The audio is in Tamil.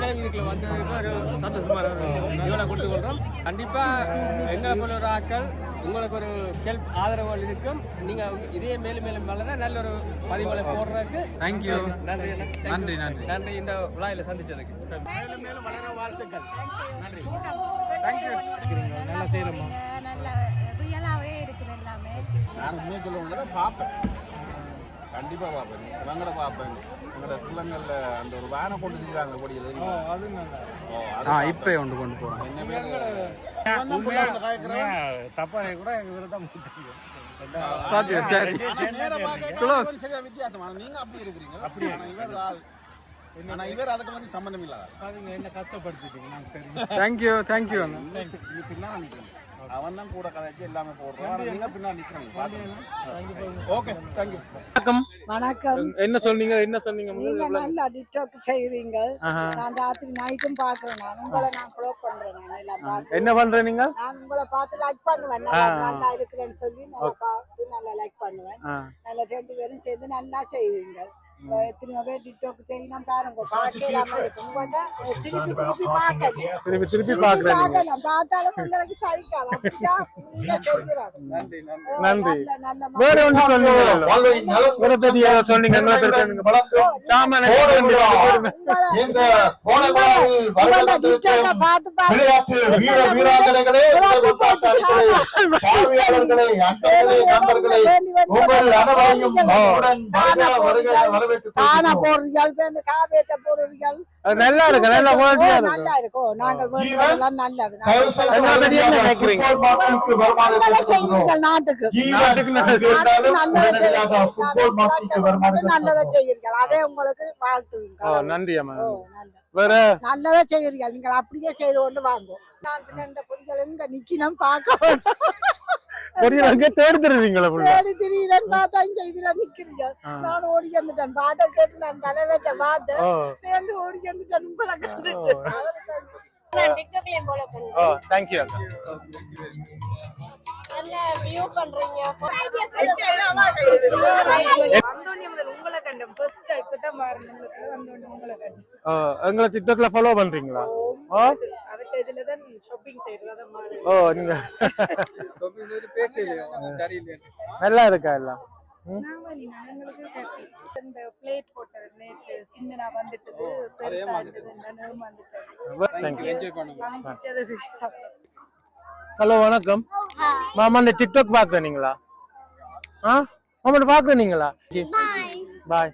எங்களையும் இதுக்குள்ள வந்ததுக்கு ஒரு சந்தோஷமான இவ்வளோ கொடுத்து கொள்கிறோம். கண்டிப்பாக எங்களை போல ஒரு ஆட்கள் உங்களுக்கு ஒரு ஹெல்ப் ஆதரவுகள் இருக்கும். நீங்கள் இதே மேலும் மேலும் வளர நல்ல ஒரு பதிவுகளை போடுறதுக்கு தேங்க்யூ. நன்றி நன்றி நன்றி நன்றி இந்த விழாவில் சந்திச்சதுக்கு. மேலும் மேலும் வளர வாழ்த்துக்கள். நன்றி. தேங்க்யூ. நல்லா செய்யறோமா? நல்ல ரியலாகவே இருக்குது எல்லாமே. நான் உண்மையை சொல்லுவேன், பார்ப்பேன், கண்டிப்பாக பார்ப்பேன், இவங்களை பார்ப்பேன். எங்களோட ஸ்கூலங்களில் அந்த ஒரு வேனை கொண்டு செஞ்சாங்க கொடியில். அது இப்போ கொண்டு போகிறோம். என்ன பேர் தப்பா கூட எங்களுக்கு தான் வித்தியாசமான நீங்க அப்படி இருக்கிறீங்க. அப்படி இவர் ஆள், இவர் அதுக்கு வந்து சம்பந்தம் இல்லாத என்ன கஷ்டப்படுத்திட்டீங்க. நான் சரி தேங்க்யூ தேங்க்யூ. பின்னாடி நிற்கிறேன், அவன் தான் கூட கதைச்சு எல்லாமே போடுறான், நீங்க பின்னாடி நிற்கிறீங்க. Okay, thank you. வணக்கம். வணக்கம். என்ன சொன்னீங்க? என்ன சொன்னீங்க? நீங்க நல்லா டிக்டாக் செய்றீங்க. நான் ராத்திரி நைட்டும் பாக்குறேன். நான் உங்களை ஃபாலோ பண்றேன். நான் எல்லாம் பார்த்து என்ன பண்ற நீங்க? நான் உங்களை பார்த்து லைக் பண்ணுவேன். நல்லா இருக்குன்னு சொல்லி நல்லா பார்த்து நல்லா லைக் பண்ணுவேன். நல்லா 2 பேரும் சேர்ந்து நல்லா செய்வீங்க. எத்தனையோ பேர் டிக்டாக் செய்யலாம் பாருங்க, பார்க்கலாம இருக்கும். திருப்பி பார்க்கணும், திருப்பி பார்க்கலாம். பார்த்தாலும் உங்களுக்கு சகிக்காது. அப்படிதான் நன்றி. வேற ஒன்று சொன்னீங்க, சொன்னீங்க நல்லா இருக்கு, நல்லா இருக்கும். நாங்கள் நாட்டுக்கு நல்லதா செய்கிறீர்கள். அதே உங்களுக்கு வாழ்த்துங்க. நன்றி அம்மா. வேற நல்லதா செய்கிறீர்கள். நீங்கள் அப்படியே செய்து கொண்டு வாங்க. நான் பின்ன இந்த பொடிகள் எங்க நிக்கணும் பார்க்க தேடுறீங்களா? பார்த்தா இங்க இதுல நிக்கிறீங்க. நான் ஓடி வந்துட்டேன். பாட்டை கேட்டு நான் தலைவேற்ற பாட்டை சேர்ந்து ஓடி வந்துட்டேன். உங்களை கண்டுட்டு எங்களை டிக்டாக்ல ஃபாலோ பண்றீங்களா? நல்லா இருக்கா எல்லாம்? ஹலோ வணக்கம் மாமா. இந்த டிக்டாக் பாக்குறீங்களா? மாமா பாக்குறீங்களா? பாய்.